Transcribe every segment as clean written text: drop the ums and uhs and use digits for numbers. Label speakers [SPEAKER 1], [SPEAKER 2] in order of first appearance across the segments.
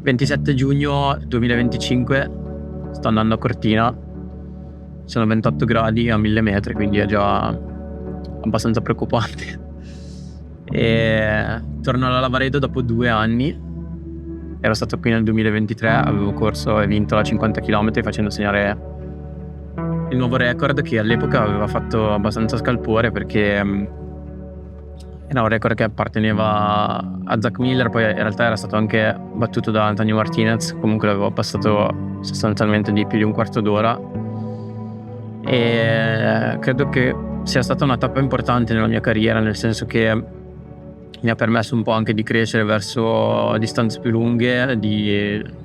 [SPEAKER 1] 27 giugno 2025, sto andando a Cortina, sono 28 gradi a 1000 metri, quindi è già abbastanza preoccupante. E torno alla Lavaredo dopo 2 anni, ero stato qui nel 2023, avevo corso e vinto la 50 km facendo segnare il nuovo record che all'epoca aveva fatto abbastanza scalpore perché era un record che apparteneva a Zach Miller, poi in realtà era stato anche battuto da Antonio Martinez, comunque l'avevo passato sostanzialmente di più di un quarto d'ora e credo che sia stata una tappa importante nella mia carriera, nel senso che mi ha permesso un po' anche di crescere verso distanze più lunghe, di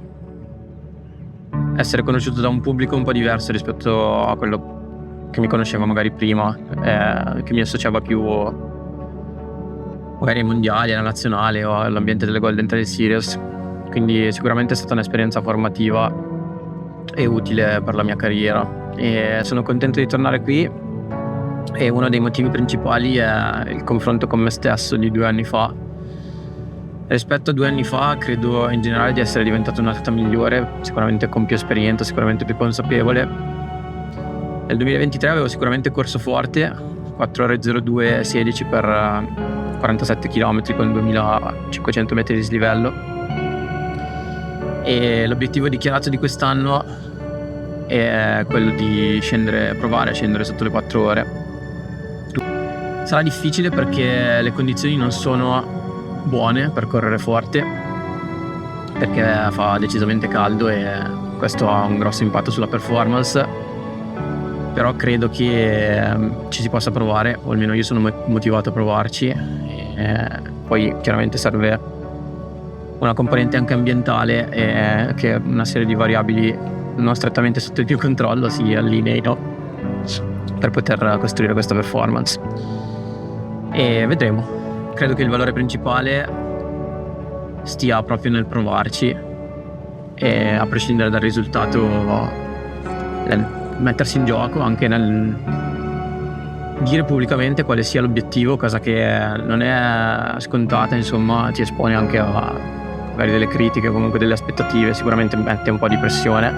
[SPEAKER 1] essere conosciuto da un pubblico un po' diverso rispetto a quello che mi conosceva magari prima, che mi associava più magari ai mondiali, alla nazionale o all'ambiente delle Golden Trail Series, quindi sicuramente è stata un'esperienza formativa e utile per la mia carriera e sono contento di tornare qui e uno dei motivi principali è il confronto con me stesso di 2 anni fa. Rispetto a 2 anni fa credo in generale di essere diventato un atleta migliore, sicuramente con più esperienza, sicuramente più consapevole. Nel 2023 avevo sicuramente corso forte, 4 ore 02:16 per 47 km con 2500 metri di dislivello e l'obiettivo dichiarato di quest'anno è quello di provare a scendere sotto le 4 ore. Sarà difficile perché le condizioni non sono buone per correre forte, perché fa decisamente caldo e questo ha un grosso impatto sulla performance, però credo che ci si possa provare, o almeno io sono motivato a provarci. Poi chiaramente serve una componente anche ambientale che una serie di variabili non strettamente sotto il mio controllo si allineino per poter costruire questa performance e vedremo. Credo che il valore principale stia proprio nel provarci e a prescindere dal risultato nel mettersi in gioco, anche nel dire pubblicamente quale sia l'obiettivo, cosa che non è scontata, insomma ti espone anche a magari delle critiche, comunque delle aspettative, sicuramente mette un po' di pressione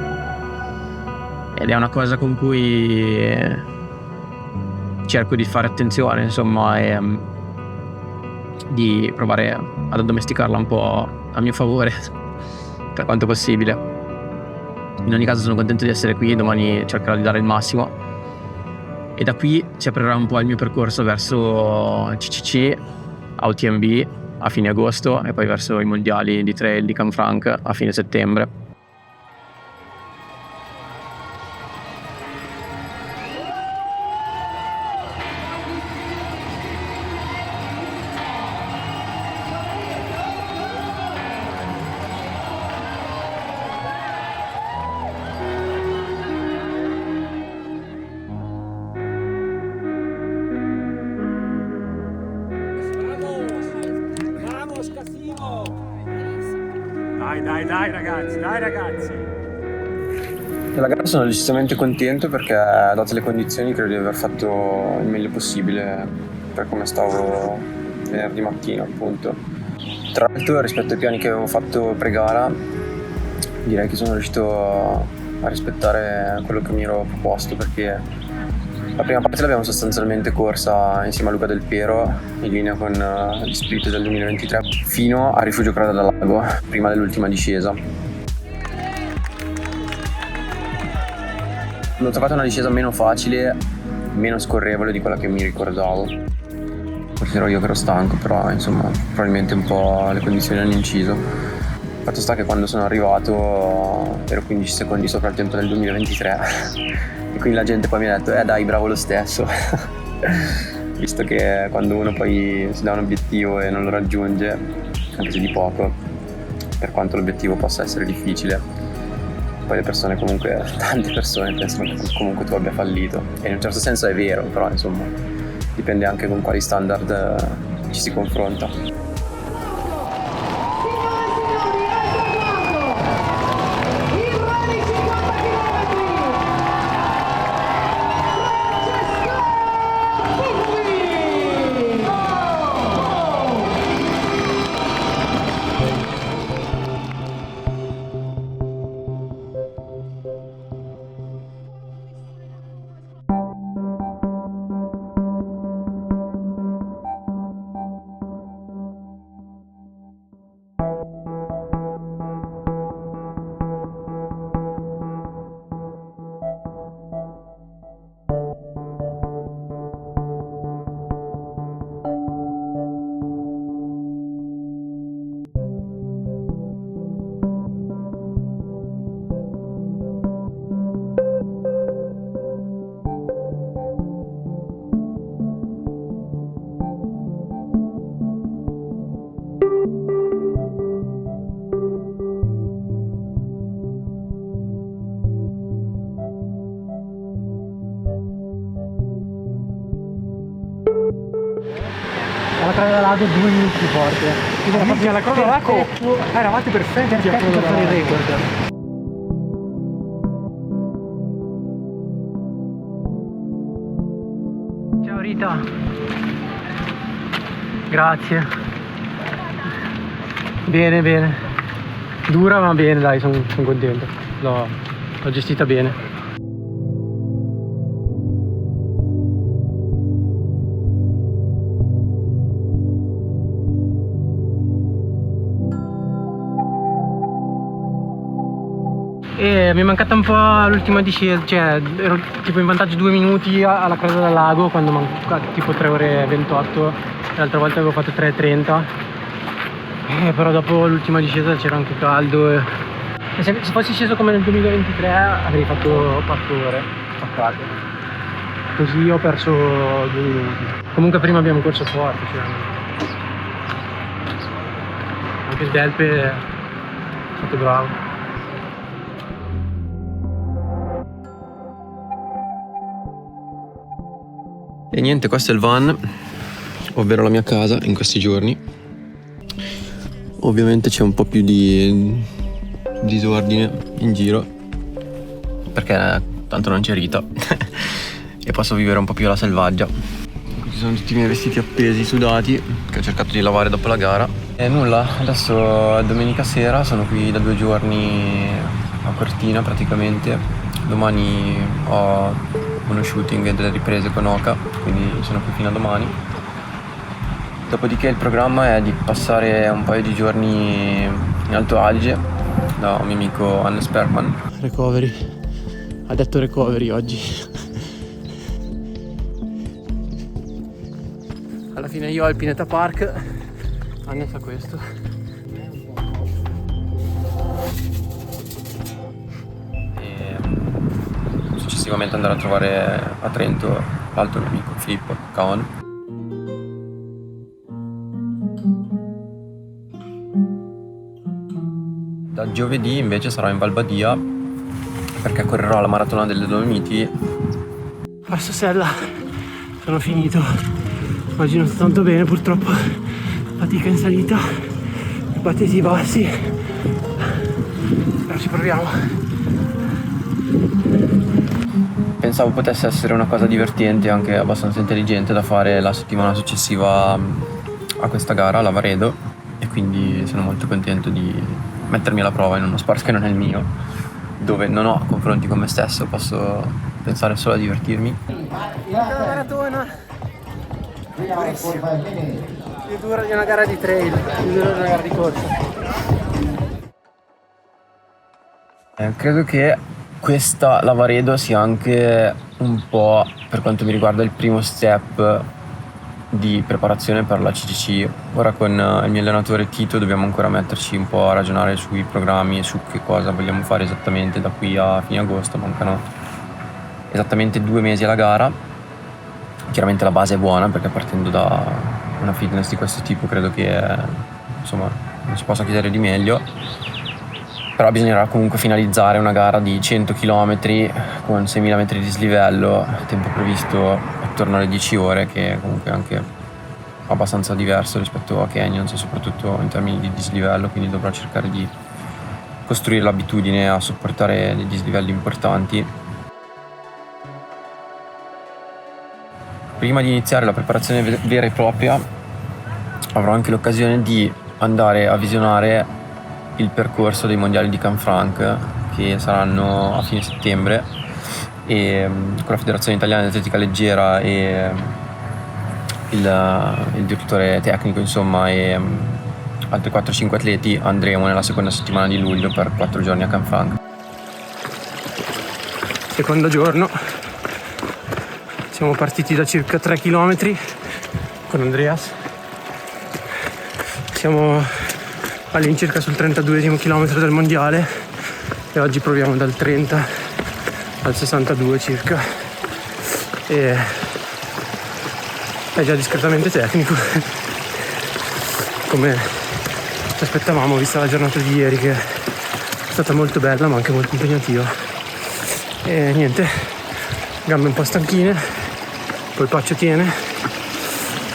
[SPEAKER 1] ed è una cosa con cui cerco di fare attenzione, insomma, e di provare ad addomesticarla un po' a mio favore per quanto possibile. In ogni caso sono contento di essere qui, domani cercherò di dare il massimo e da qui si aprirà un po' il mio percorso verso CCC, UTMB a fine agosto e poi verso i mondiali di trail di Canfranc a fine settembre.
[SPEAKER 2] Dai ragazzi.
[SPEAKER 3] Della gara sono decisamente contento perché, date le condizioni, credo di aver fatto il meglio possibile per come stavo venerdì mattina, appunto. Tra l'altro, rispetto ai piani che avevo fatto pre-gara, direi che sono riuscito a rispettare quello che mi ero proposto, perché la prima parte l'abbiamo sostanzialmente corsa insieme a Luca Del Piero, in linea con gli split del 2023, fino a Rifugio Crada del Lago, prima dell'ultima discesa. L'ho trovata una discesa meno facile, meno scorrevole di quella che mi ricordavo. Forse ero io che ero stanco, però insomma probabilmente un po' le condizioni hanno inciso. Fatto sta che quando sono arrivato ero 15 secondi sopra il tempo del 2023 e quindi la gente poi mi ha detto dai, bravo lo stesso. Visto che quando uno poi si dà un obiettivo e non lo raggiunge, anche se di poco, per quanto l'obiettivo possa essere difficile, poi le persone comunque, tante persone pensano che comunque tu abbia fallito, e in un certo senso è vero, però insomma dipende anche con quali standard ci si confronta.
[SPEAKER 4] alla Crada del Lago 2 minuti più forte.
[SPEAKER 2] Minchia, la Crada del Lago eravate perfetti a
[SPEAKER 4] per
[SPEAKER 2] Crada del
[SPEAKER 4] fare il
[SPEAKER 2] Lago.
[SPEAKER 4] record. Ciao Rita. Grazie. Bene, bene. Dura ma bene, dai, sono contento. L'ho gestita bene. E mi è mancata un po' l'ultima discesa, cioè ero tipo in vantaggio 2 minuti alla Crada del Lago quando mancava tipo 3 ore e 28, l'altra volta avevo fatto 3:30, però dopo l'ultima discesa c'era anche caldo e se fossi sceso come nel 2023 avrei fatto 4 ore spaccate, così ho perso 2 minuti. Comunque prima abbiamo corso forte, cioè anche il Delpe è stato bravo.
[SPEAKER 3] E niente, questo è il van, ovvero la mia casa in questi giorni. Ovviamente c'è un po' più di disordine in giro perché tanto non c'è Rita e posso vivere un po' più alla selvaggia. Qui ci sono tutti i miei vestiti appesi, sudati, che ho cercato di lavare dopo la gara. E nulla, adesso è domenica sera, sono qui da 2 giorni a Cortina praticamente. Domani ho uno shooting e delle riprese con Oka, quindi sono qui fino a domani. Dopodiché il programma è di passare un paio di giorni in Alto Adige da un mio amico Hannes Bergman.
[SPEAKER 4] Recovery, ha detto recovery oggi. Alla fine io ho il Pineta Park, Hannes ha questo.
[SPEAKER 3] Successivamente andare a trovare a Trento l'altro mio amico Filippo Caon. Da giovedì invece sarò in Valbadia perché correrò la maratona delle Dolomiti.
[SPEAKER 4] Forza Sella, sono finito. Oggi non sto tanto bene purtroppo, fatica in salita, i battiti bassi, però ci proviamo.
[SPEAKER 3] Pensavo potesse essere una cosa divertente e anche abbastanza intelligente da fare la settimana successiva a questa gara, alla Varedo, e quindi sono molto contento di mettermi alla prova in uno sport che non è il mio, dove non ho confronti con me stesso, posso pensare solo a divertirmi.
[SPEAKER 4] La maratona durissima, più dura di una gara di trail, più dura di una gara di corsa.
[SPEAKER 3] Credo che questa Lavaredo sia anche un po', per quanto mi riguarda, il primo step di preparazione per la CCC. Ora con il mio allenatore Tito dobbiamo ancora metterci un po' a ragionare sui programmi e su che cosa vogliamo fare esattamente da qui a fine agosto. Mancano esattamente 2 mesi alla gara. Chiaramente la base è buona perché partendo da una fitness di questo tipo credo che insomma non si possa chiedere di meglio. Però bisognerà comunque finalizzare una gara di 100 km con 6.000 metri di dislivello, tempo previsto attorno alle 10 ore, che è comunque anche abbastanza diverso rispetto a Canyons, soprattutto in termini di dislivello, quindi dovrò cercare di costruire l'abitudine a sopportare dei dislivelli importanti. Prima di iniziare la preparazione vera e propria avrò anche l'occasione di andare a visionare il percorso dei mondiali di Canfranc che saranno a fine settembre, e con la Federazione Italiana di Atletica Leggera e il direttore tecnico insomma e altri 4-5 atleti andremo nella seconda settimana di luglio per 4 giorni a Canfranc.
[SPEAKER 4] Secondo giorno, siamo partiti da circa 3 km con Andreas, siamo all'incirca sul 32esimo chilometro del mondiale e oggi proviamo dal 30 al 62 circa, e è già discretamente tecnico come ci aspettavamo vista la giornata di ieri, che è stata molto bella ma anche molto impegnativa. E niente, gambe un po' stanchine, polpaccio tiene,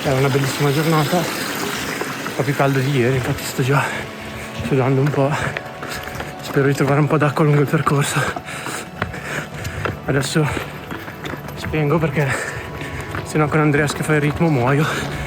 [SPEAKER 4] È una bellissima giornata, fa più caldo di ieri, infatti sto già sudando un po'. Spero di trovare un po' d'acqua lungo il percorso. Adesso spengo perché sennò con Andreas che fa il ritmo muoio.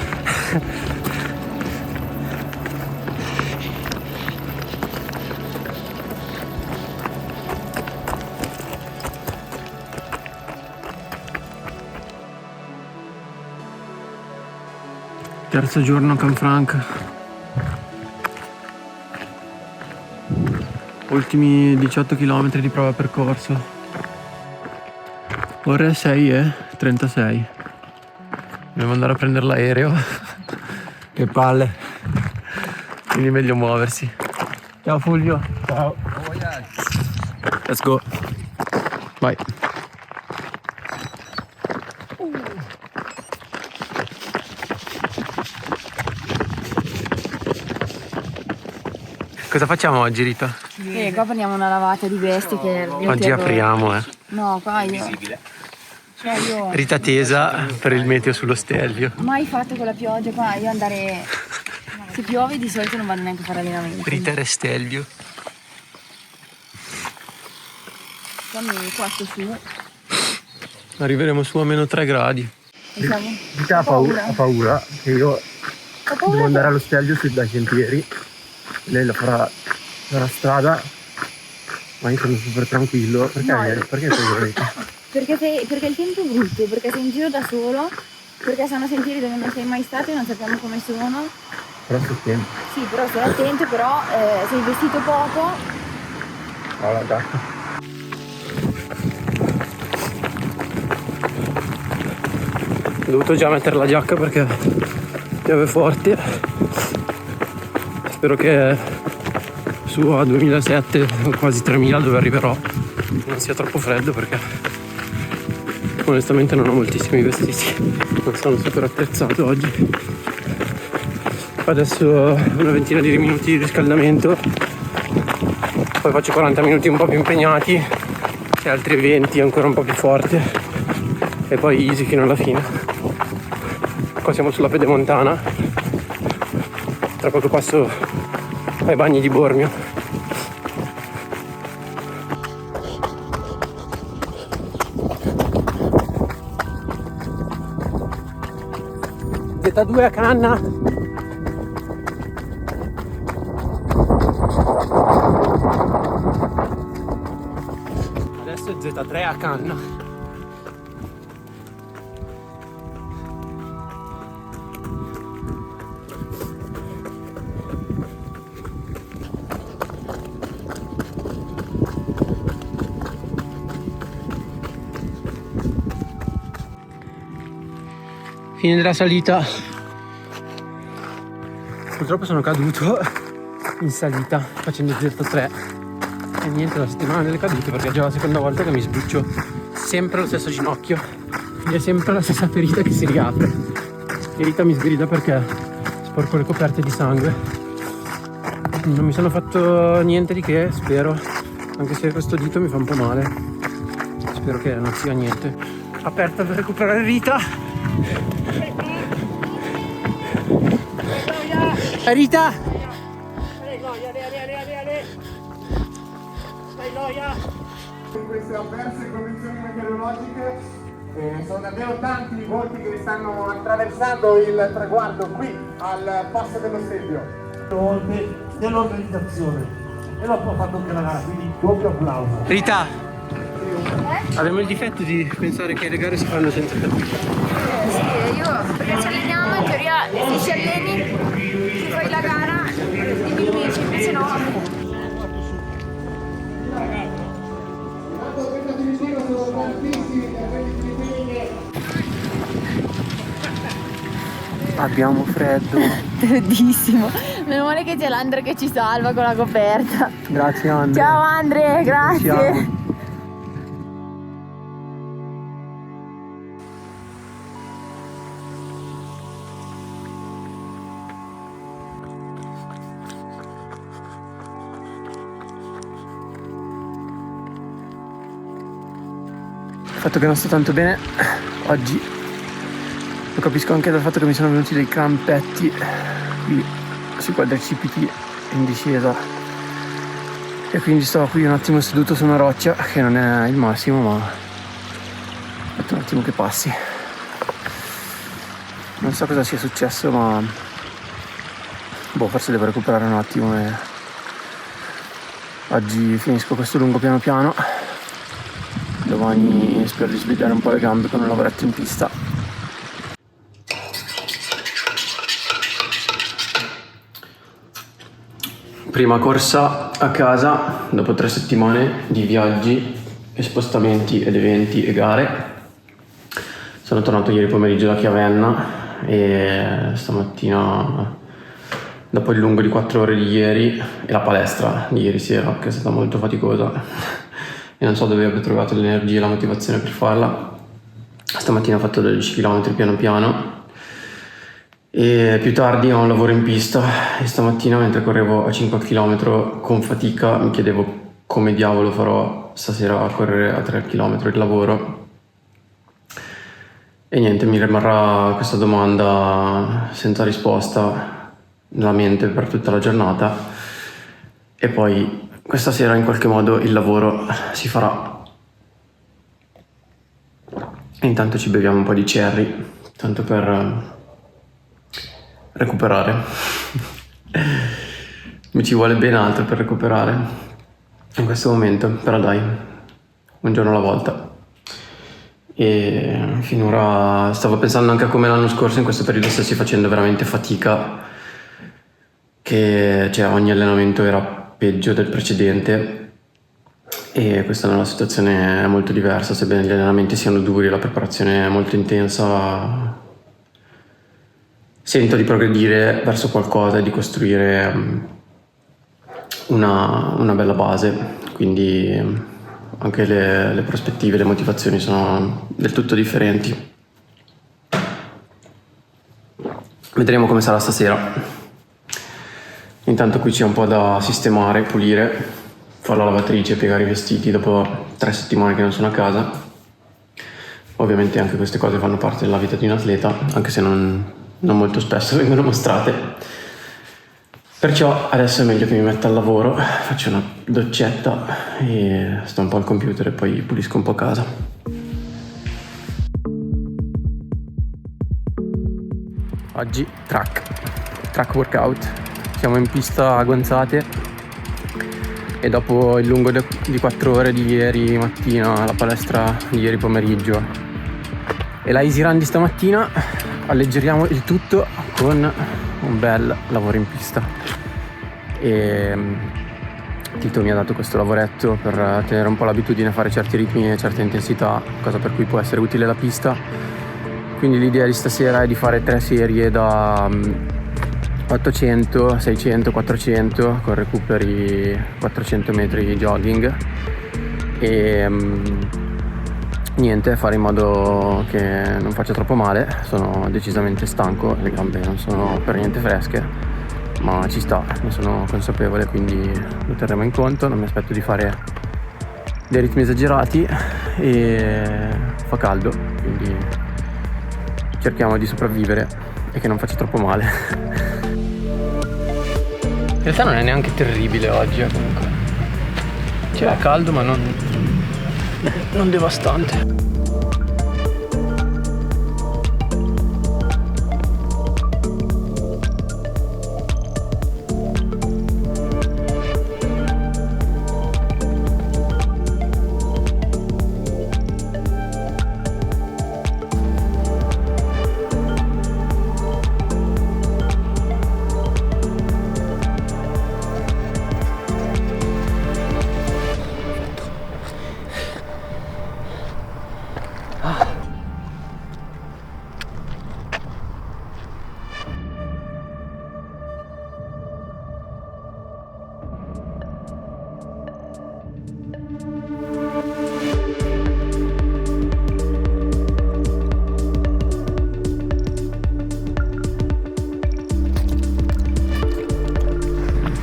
[SPEAKER 4] Terzo giorno a Canfranc. Ultimi 18 km di prova percorso. Ore 6:36. Dobbiamo andare a prendere l'aereo. Che palle. Quindi meglio muoversi. Ciao Fulvio. Ciao. Let's go. Vai. Cosa facciamo oggi, Rita?
[SPEAKER 5] Qua prendiamo una lavata di vesti che...
[SPEAKER 4] Oggi apriamo,
[SPEAKER 5] No, qua io... Cioè io...
[SPEAKER 4] Rita tesa per il meteo sullo Stelvio.
[SPEAKER 5] Mai fatto con la pioggia qua, io andare... Se piove di solito non vado neanche a fare allenamento.
[SPEAKER 4] Rita e Stelvio.
[SPEAKER 5] Qua mi quarto su.
[SPEAKER 4] Arriveremo su a meno 3 gradi.
[SPEAKER 5] E siamo...
[SPEAKER 2] Rita ha paura che io devo andare allo Stelvio dai sentieri. Lei la farà dalla strada, ma io sono super tranquillo. Perché?
[SPEAKER 5] No.
[SPEAKER 2] Perché sei volete?
[SPEAKER 5] Perché il tempo è brutto, perché sei in giro da solo, perché sono sentieri dove non sei mai stato e non sappiamo come sono.
[SPEAKER 2] Però sto tempo.
[SPEAKER 5] Sì, però stai attento, però sei vestito poco.
[SPEAKER 2] Ho la giacca.
[SPEAKER 4] Ho dovuto già mettere la giacca perché piove forte. Spero che su a 2007, quasi 3000 dove arriverò, non sia troppo freddo perché onestamente non ho moltissimi vestiti, non sono super attrezzato oggi. Adesso una ventina di minuti di riscaldamento, poi faccio 40 minuti un po' più impegnati e altri 20 ancora un po' più forte e poi easy fino alla fine. Qua siamo sulla pedemontana, tra poco passo ai bagni di Bormio. Z2 a canna. Adesso è Z3 a canna. Fine della salita. Purtroppo sono caduto in salita facendo Z3 e niente, la settimana delle cadute perché è già la seconda volta che mi sbuccio sempre lo stesso ginocchio e è sempre la stessa ferita che si riapre. E Rita mi sgrida perché sporco le coperte di sangue. Non mi sono fatto niente di che, spero, anche se questo dito mi fa un po' male. Spero che non sia niente. Aperta per recuperare Rita. Rita!
[SPEAKER 6] In queste avverse condizioni meteorologiche sono davvero tanti i volti che stanno attraversando il traguardo qui al passo dello Stelvio.
[SPEAKER 2] Dell'organizzazione e l'ho fatto anche la gara, quindi doppio applauso.
[SPEAKER 4] Rita! Abbiamo il difetto di pensare che le gare si fanno senza te.
[SPEAKER 5] Sì, io perché ci alleniamo, in teoria se ci alleni, se fai la gara, diminuisci, invece no.
[SPEAKER 4] Abbiamo freddo.
[SPEAKER 5] Freddissimo. Meno male che c'è l'Andrea che ci salva con la coperta.
[SPEAKER 4] Grazie Andre.
[SPEAKER 5] Ciao Andre, grazie.
[SPEAKER 4] Siamo. Il fatto che non sto tanto bene oggi, ho
[SPEAKER 2] capisco anche dal fatto che mi sono venuti dei crampetti qui sui quadricipiti in discesa, e quindi sto qui un attimo seduto su una roccia, che non è il massimo, ma aspetta un attimo che passi. Non so cosa sia successo, ma forse devo recuperare un attimo e oggi finisco questo lungo piano piano. Domani spero di svegliare un po' le gambe con un lavoretto in pista. Prima corsa a casa dopo 3 settimane di viaggi e spostamenti ed eventi e gare. Sono tornato ieri pomeriggio da Chiavenna e stamattina, dopo il lungo di 4 ore di ieri e la palestra di ieri sera, che è stata molto faticosa e non so dove abbia trovato l'energia e la motivazione per farla, stamattina ho fatto 12 km piano piano. E più tardi ho un lavoro in pista e stamattina, mentre correvo a 5 km con fatica, mi chiedevo come diavolo farò stasera a correre a 3 km il lavoro. E niente, mi rimarrà questa domanda senza risposta nella mente per tutta la giornata, e poi questa sera in qualche modo il lavoro si farà. E intanto ci beviamo un po' di cherry, tanto per recuperare. Mi ci vuole ben altro per recuperare in questo momento, però dai, un giorno alla volta. E finora stavo pensando anche a come l'anno scorso in questo periodo stessi facendo veramente fatica, che ogni allenamento era peggio del precedente, e quest'anno la situazione è molto diversa. Sebbene gli allenamenti siano duri e la preparazione è molto intensa, sento di progredire verso qualcosa e di costruire una bella base, quindi anche le prospettive, le motivazioni sono del tutto differenti. Vedremo come sarà stasera. Intanto qui c'è un po' da sistemare, pulire, fare la lavatrice, piegare i vestiti dopo 3 settimane che non sono a casa. Ovviamente anche queste cose fanno parte della vita di un atleta, anche se non molto spesso vengono mostrate. Perciò adesso è meglio che mi metta al lavoro, faccio una doccetta e sto un po' al computer e poi pulisco un po' casa. Oggi track workout. Siamo in pista a Guanzate e dopo il lungo di 4 ore di ieri mattina, la palestra di ieri pomeriggio e la easy run di stamattina, alleggeriamo il tutto con un bel lavoro in pista. E Tito mi ha dato questo lavoretto per tenere un po' l'abitudine a fare certi ritmi e certe intensità, cosa per cui può essere utile la pista. Quindi l'idea di stasera è di fare 3 serie da 800, 600, 400 con recuperi 400 metri di jogging e niente, fare in modo che non faccia troppo male. Sono decisamente stanco, le gambe non sono per niente fresche, ma ci sta, ne sono consapevole, quindi lo terremo in conto. Non mi aspetto di fare dei ritmi esagerati e fa caldo, quindi cerchiamo di sopravvivere e che non faccia troppo male. In realtà non è neanche terribile oggi, comunque. Cioè è caldo ma non devastante.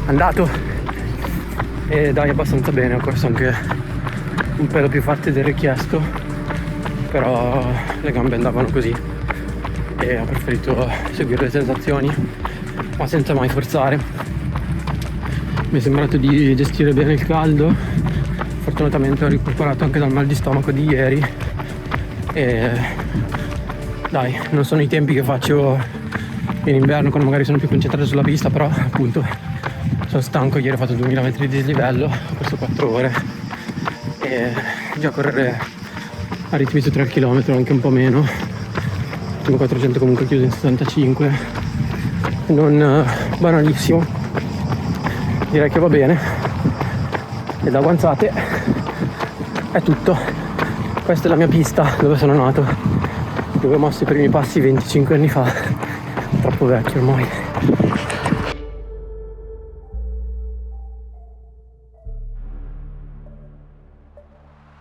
[SPEAKER 2] Andato e dai, abbastanza bene, ho corso anche un pelo più fatte del richiesto, però le gambe andavano così
[SPEAKER 1] e ho preferito seguire le sensazioni ma senza mai forzare. Mi è sembrato di gestire bene il caldo, fortunatamente ho recuperato anche dal mal di stomaco di ieri e dai, non sono i tempi che faccio in inverno quando magari sono più concentrato sulla pista, però appunto sono stanco. Ieri ho fatto 2000 metri di dislivello, ho corso 4 ore e già correre a ritmi su 3 km, anche un po' meno, l'ultimo 400 comunque chiuso in 65, non banalissimo, direi che va bene. E da guanzate è tutto. Questa è la mia pista dove sono nato, dove ho mosso i primi passi 25 anni fa, troppo vecchio ormai.